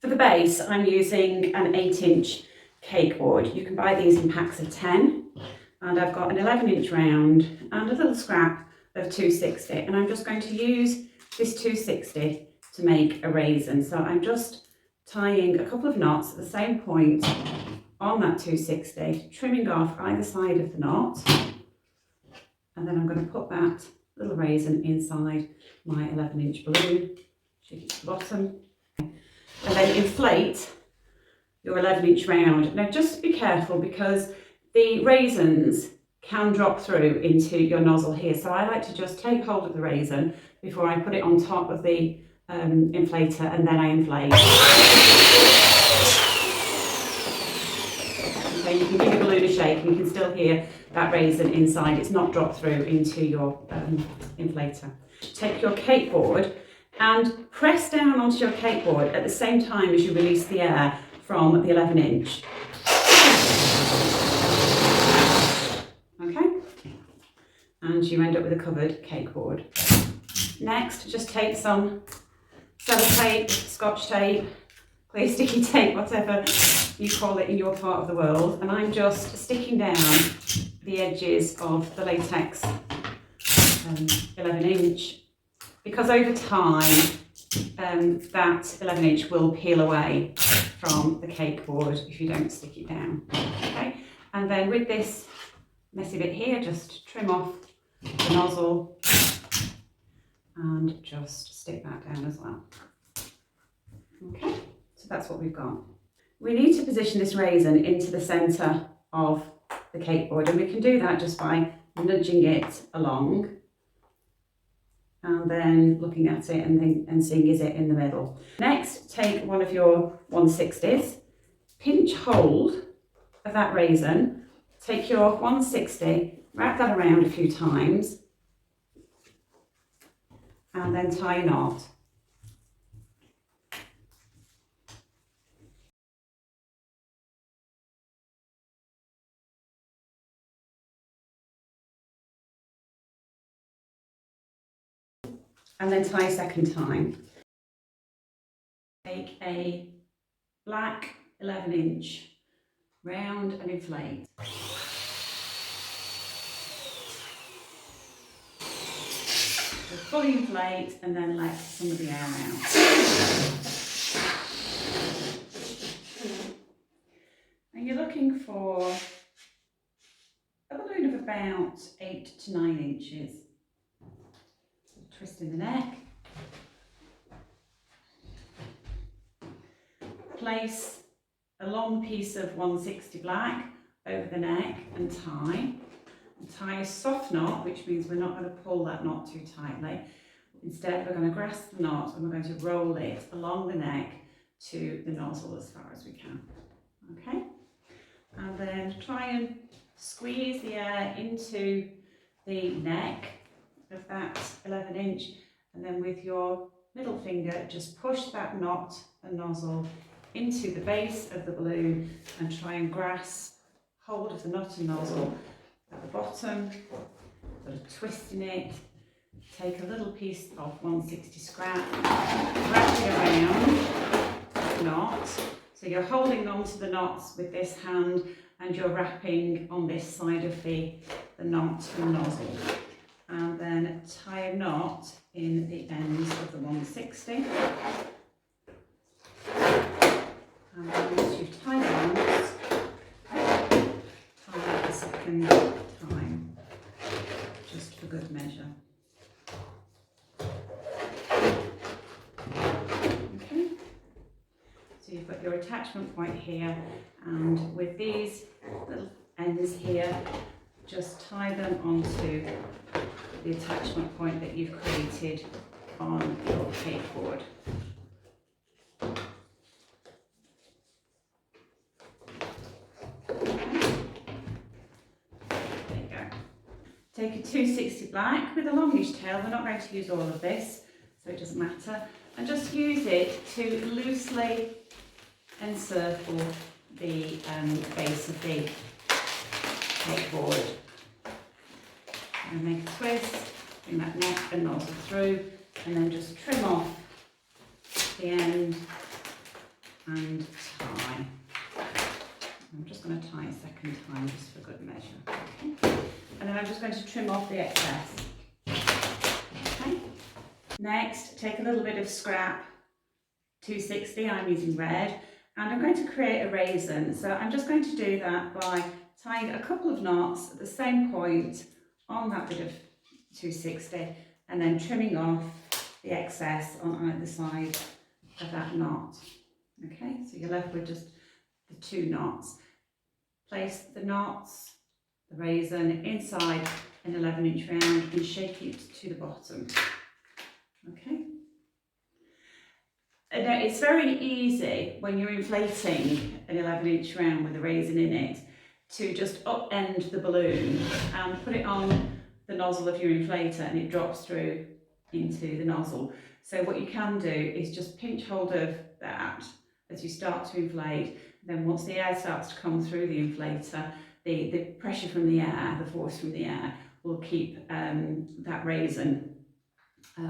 For the base, I'm using an 8-inch cake board. You can buy these in packs of 10. And I've got an 11-inch round and a little scrap of 260. And I'm just going to use this 260 to make a raisin. So I'm just tying a couple of knots at the same point on that 260, trimming off either side of the knot. And then I'm going to put that little raisin inside my 11-inch balloon, shake it to the bottom. And then inflate your 11-inch round. Now just be careful because the raisins can drop through into your nozzle here. So I like to just take hold of the raisin before I put it on top of the inflator, and then I inflate. Okay, you can give your balloon a shake and you can still hear that raisin inside. It's not dropped through into your inflator. Take your cake board and press down onto your cake board at the same time as you release the air from the 11-inch. Okay, and you end up with a covered cake board. Next, just take some sellotape, scotch tape, clear sticky tape, whatever you call it in your part of the world, and I'm just sticking down the edges of the latex 11-inch, because over time that 11-inch will peel away from the cake board if you don't stick it down. Okay, and then with this messy bit here, just trim off the nozzle and just stick that down as well. Okay, so that's what we've got. We need to position this raisin into the centre of the cake board, and we can do that just by nudging it along and then looking at it and seeing, is it in the middle. Next, take one of your 160s, pinch hold of that raisin, take your 160, wrap that around a few times, and then tie a knot. And then tie a second time. Take a black 11-inch round and inflate. So fully inflate and then let some of the air out. And you're looking for a balloon of about 8 to 9 inches. Twist in the neck. Place a long piece of 160 black over the neck and tie. And tie a soft knot, which means we're not going to pull that knot too tightly. Instead, we're going to grasp the knot and we're going to roll it along the neck to the nozzle as far as we can. Okay? And then try and squeeze the air into the neck of that 11-inch, and then with your middle finger just push that knot and nozzle into the base of the balloon and try and grasp hold of the knot and nozzle at the bottom, sort of twisting it. Take a little piece of 160 scrap, wrap it around the knot, so you're holding on to the knots with this hand and you're wrapping on this side of the knot and nozzle. And then tie a knot in the ends of the 160. And then once you've tied the knots, tie it a second time, just for good measure. Okay, so you've got your attachment point here, and with these little ends here, just tie them onto the attachment point that you've created on your cake board. There you go. Take a 260 black with a longish tail. We're not going to use all of this, so it doesn't matter. And just use it to loosely encircle the base of the cake board. And make a twist, bring that neck and nozzle through, and then just trim off the end and tie. I'm just going to tie a second time just for good measure. Okay. And then I'm just going to trim off the excess. Okay. Next, take a little bit of scrap 260, I'm using red, and I'm going to create a raisin. So I'm just going to do that by tying a couple of knots at the same point on that bit of 260 and then trimming off the excess on either side of that knot. Okay, so you're left with just the 2 knots. Place the knots, the raisin, inside an 11-inch round and shake it to the bottom. Okay. And now it's very easy when you're inflating an 11-inch round with a raisin in it to just upend the balloon and put it on the nozzle of your inflator and it drops through into the nozzle. So what you can do is just pinch hold of that as you start to inflate. Then once the air starts to come through the inflator, the pressure from the air, the force from the air, will keep that raisin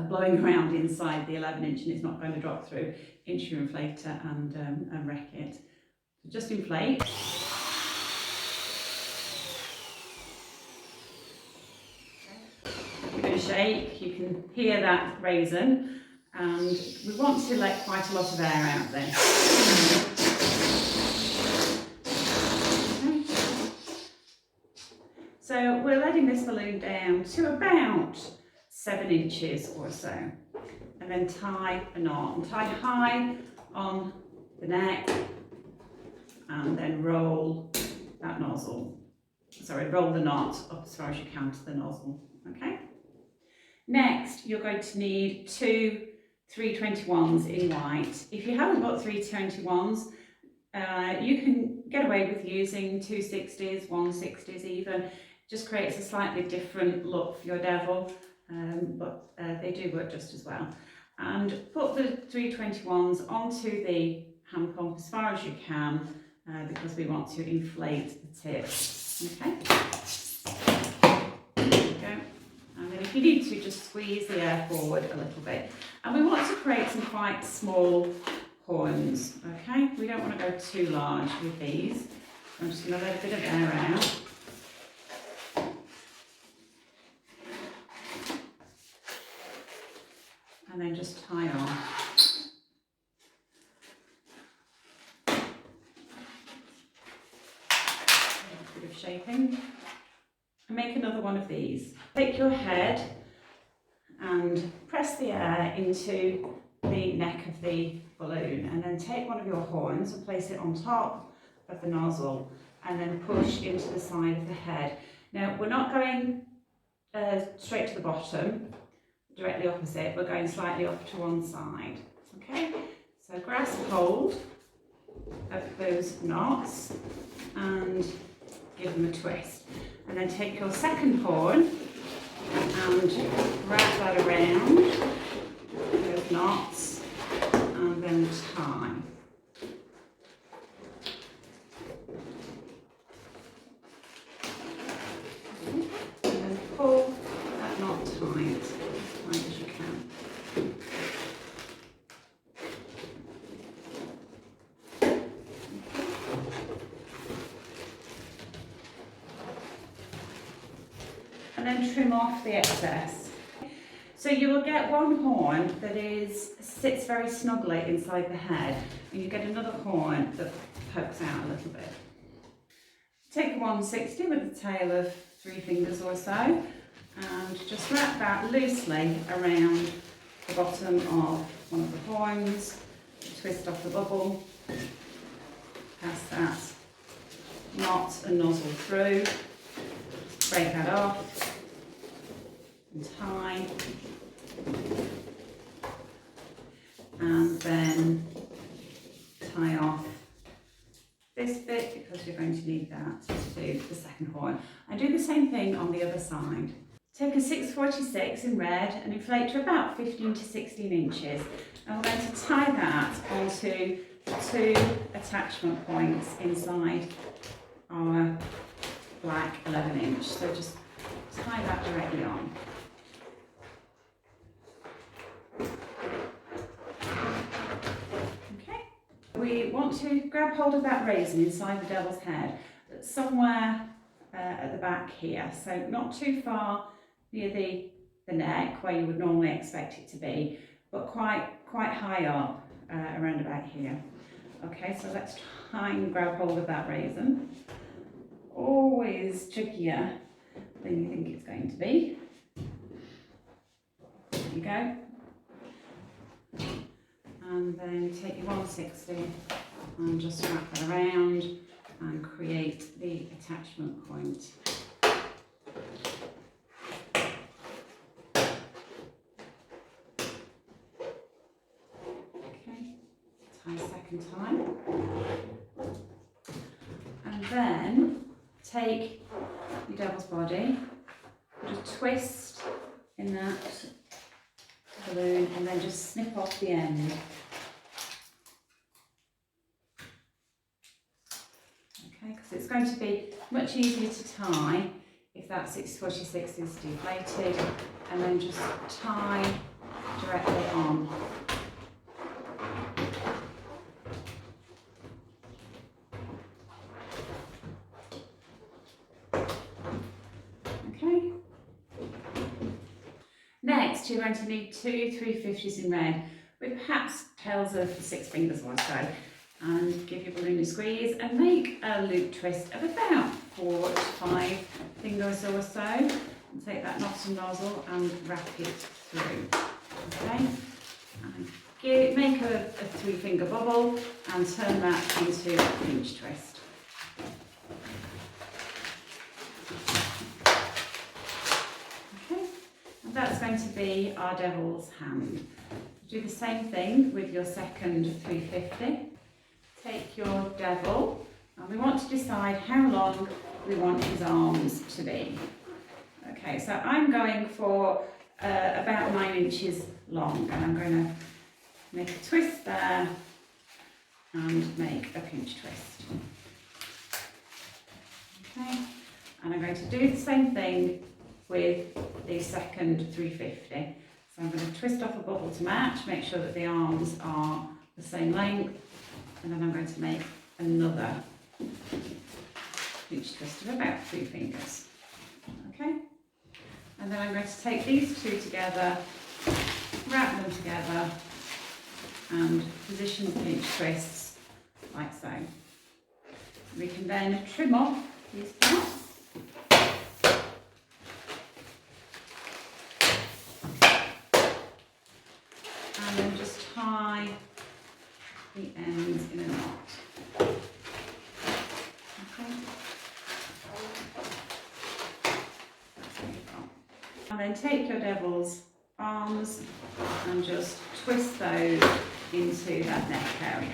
blowing around inside the 11-inch and it's not going to drop through into your inflator and wreck it. So just inflate. You're going to shake, you can hear that raisin, and we want to let quite a lot of air out there. Okay. So we're letting this balloon down to about 7 inches or so, and then tie a knot and tie high on the neck and then roll that nozzle. Roll the knot up as far as you can to the nozzle. Okay. Next, you're going to need 2 321s in white. If you haven't got 321s, you can get away with using 260s, 160s even. Just creates a slightly different look for your devil. But they do work just as well. And put the 321s onto the hand pump as far as you can because we want to inflate the tip. Okay. There you go. And then if you need to, just squeeze the air forward a little bit. And we want to create some quite small horns. Okay. We don't want to go too large with these. I'm just going to let a bit of air out. And then just tie on. A bit of shaping. And make another one of these. Take your head and press the air into the neck of the balloon, and then take one of your horns and place it on top of the nozzle and then push into the side of the head. Now we're not going straight to the bottom, directly opposite, we're going slightly off to one side. Okay, so grasp hold of those knots and give them a twist. And then take your second horn and wrap that around those knots and then tie. Okay. And then pull that knot tight. As you can. And then trim off the excess. So you will get one horn that sits very snugly inside the head, and you get another horn that pokes out a little bit. Take a 160 with a tail of 3 fingers or so, and just wrap that loosely around the bottom of one of the horns, twist off the bubble, pass that knot and nozzle through, break that off and tie, and then tie off this bit because you're going to need that to do the second horn. And do the same thing on the other side. Take a 646 in red and inflate to about 15 to 16 inches. And we're going to tie that onto the 2 attachment points inside our black 11-inch. So just tie that directly on. Okay. We want to grab hold of that raisin inside the devil's head, somewhere at the back here, so not too far near the neck where you would normally expect it to be, but quite high up around about here. Okay, so let's try and grab hold of that raisin. Always trickier than you think it's going to be. There you go. And then take your 160 and just wrap that around and create the attachment point. Okay, tie a second time. And then take your devil's body, just twist in that balloon and then just snip off the end. Okay, because it's going to be much easier to tie if that 646 is deflated, and then just tie directly on. Okay. Next, you're going to need 2 350s in red with perhaps tails of 6 fingers or so, and give your balloon a squeeze and make a loop twist of about 4 to 5 fingers or so, and take that knot and nozzle and wrap it through. Okay, and make a 3-finger bubble and turn that into a pinch twist. Okay, and that's going to be our devil's hand. Do the same thing with your second 350. Take your devil, and we want to decide how long we want his arms to be. Okay, so I'm going for about 9 inches long, and I'm going to make a twist there and make a pinch twist. Okay, and I'm going to do the same thing with the second 350. So I'm going to twist off a bubble to match, make sure that the arms are the same length, and then I'm going to make another pinch twist of about 3 fingers. Okay, and then I'm going to take these two together, wrap them together, and position the pinch twists like so. We can then trim off these parts. And then just tie the ends in a knot. Okay. And then take your devil's arms and just twist those into that neck area.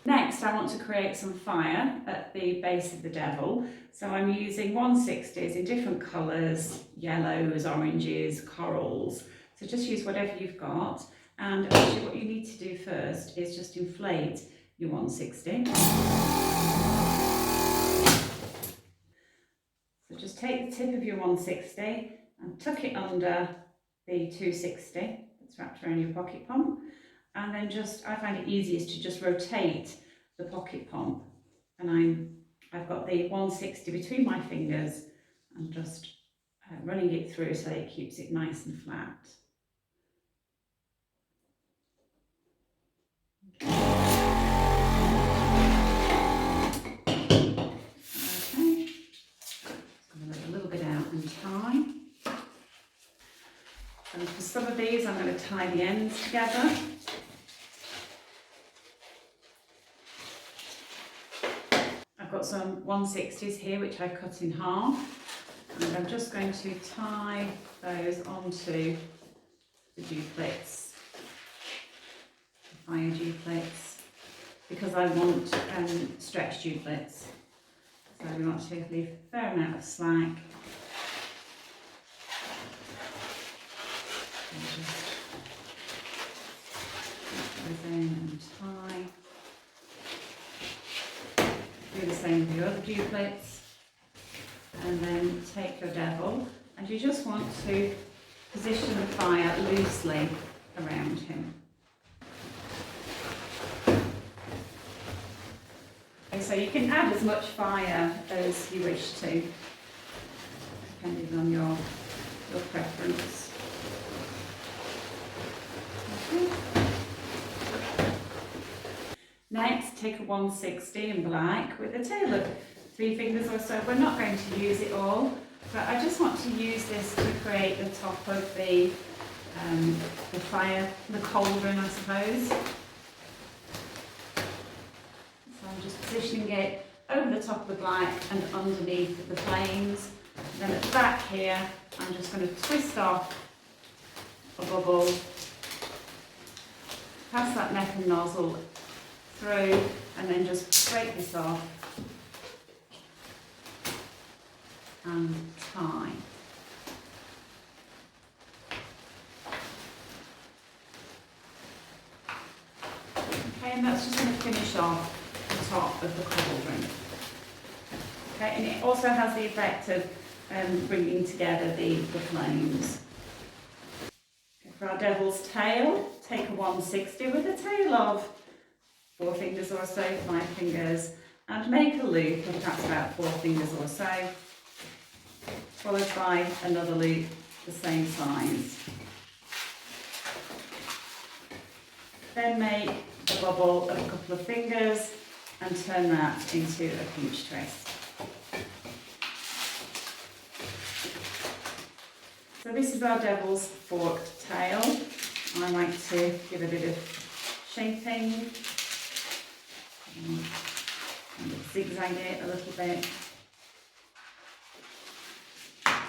Next, I want to create some fire at the base of the devil. So I'm using 160s in different colours, yellows, oranges, corals. So just use whatever you've got. And actually what you need to do first is just inflate your 160. So just take the tip of your 160 and tuck it under the 260 that's wrapped around your pocket pump. And then I find it easiest to just rotate the pocket pump. And I've got the 160 between my fingers and just running it through so it keeps it nice and flat. Okay, just going to let a little bit out and tie. And for some of these I'm going to tie the ends together. I've got some 160s here which I cut in half, and I'm just going to tie those onto the duplets, the fire duplets, because I want stretch duplets. So we want to leave a fair amount of slack. And just put those in and tie. Do the same with your other duplets, and then take your devil, and you just want to position the fire loosely around him. Okay, so you can add as much fire as you wish to, depending on your preference. Okay. Next, take a 160 in black with a tail of 3 fingers or so. We're not going to use it all, but I just want to use this to create the top of the fire, the cauldron, I suppose. So I'm just positioning it over the top of the black and underneath the flames. And then at the back here, I'm just going to twist off a bubble, pass that neck and nozzle through, and then just break this off and tie. Okay, and that's just going to finish off the top of the cauldron. Okay, and it also has the effect of bringing together the flames. Okay, for our devil's tail, take a 160 with a tail of 4 fingers or so, 5 fingers, and make a loop of perhaps about 4 fingers or so, followed by another loop the same size. Then make a bubble of a couple of fingers and turn that into a pinch twist. So this is our devil's forked tail. I like to give a bit of shaping and zigzag it a little bit.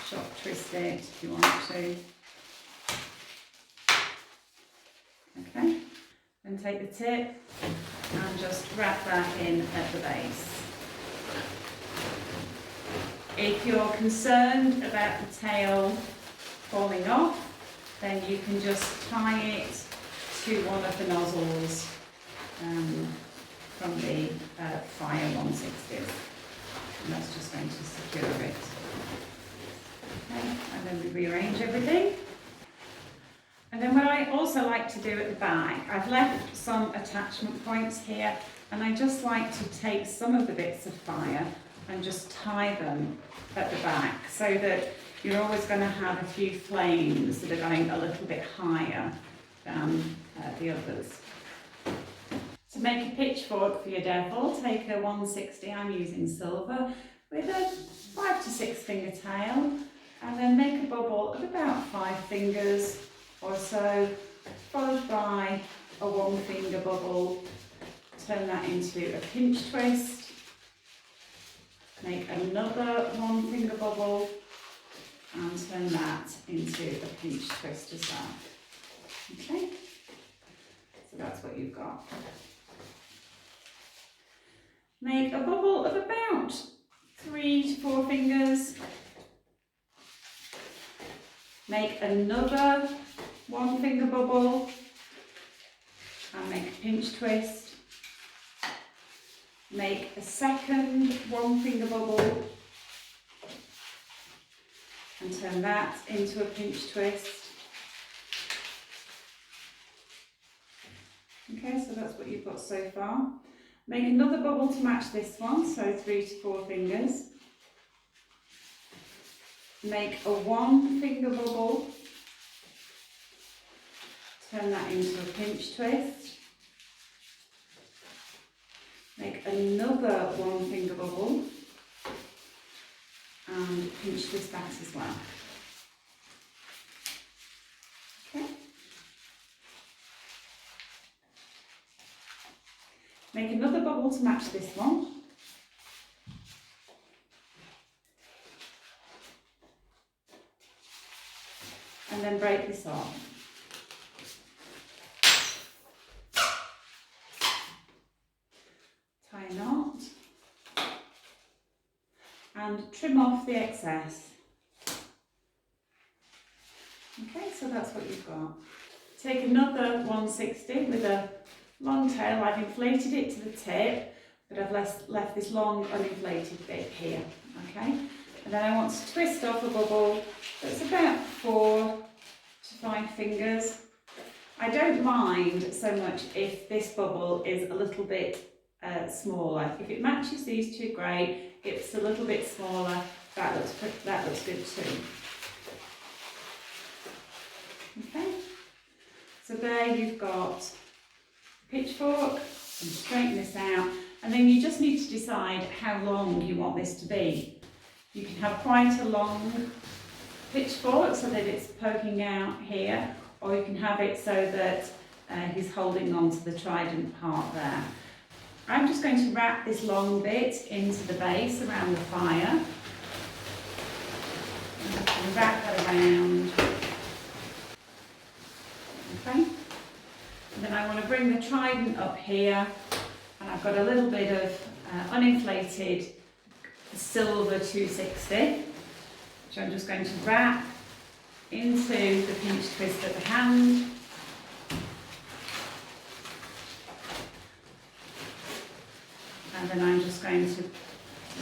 Shock twist it if you want to. Okay, then take the tip and just wrap that in at the base. If you're concerned about the tail falling off, then you can just tie it to one of the nozzles from the fire 160s, and that's just going to secure it. Okay, and then we rearrange everything. And then what I also like to do at the back, I've left some attachment points here, and I just like to take some of the bits of fire and just tie them at the back, so that you're always going to have a few flames that are going a little bit higher than the others. To make a pitchfork for your devil, take a 160, I'm using silver, with a 5 to 6 finger tail, and then make a bubble of about 5 fingers or so, followed by a 1 finger bubble. Turn that into a pinch twist. Make another 1 finger bubble and turn that into a pinch twist as well. Okay, so that's what you've got. Make a bubble of about 3 to 4 fingers. Make another 1 finger bubble and make a pinch twist. Make a second 1 finger bubble and turn that into a pinch twist. Okay, so that's what you've got so far. Make another bubble to match this one, so 3 to 4 fingers. Make a 1 finger bubble, turn that into a pinch twist. Make another 1 finger bubble and pinch twist that as well. Okay. Make another bubble to match this one. And then break this off. Tie a knot. And trim off the excess. Okay, so that's what you've got. Take another 160 with a long tail. I've inflated it to the tip, but I've left this long uninflated bit here. Okay, and then I want to twist off a bubble that's about 4 to 5 fingers. I don't mind so much if this bubble is a little bit smaller. If it matches these two, great. If it's a little bit smaller, that looks good too. Okay, so there you've got the pitchfork, and straighten this out, and then you just need to decide how long you want this to be. You can have quite a long pitchfork so that it's poking out here, or you can have it so that he's holding on to the trident part there. I'm just going to wrap this long bit into the base around the fire. And wrap that around. Okay. And then I want to bring the trident up here, and I've got a little bit of uninflated silver 260, which I'm just going to wrap into the pinch twist of the hand. And then I'm just going to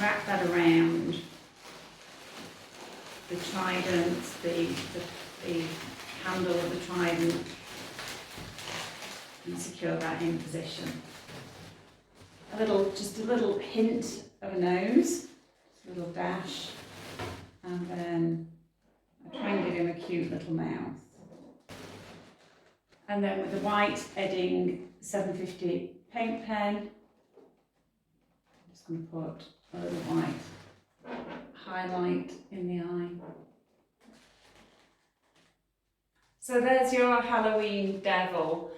wrap that around the trident, the handle of the trident, and secure that in position. Just a little hint of a nose, a little dash, and then I try and give him a cute little mouth. And then with the white Edding 750 paint pen, I'm just going to put a little white highlight in the eye. So there's your Halloween devil.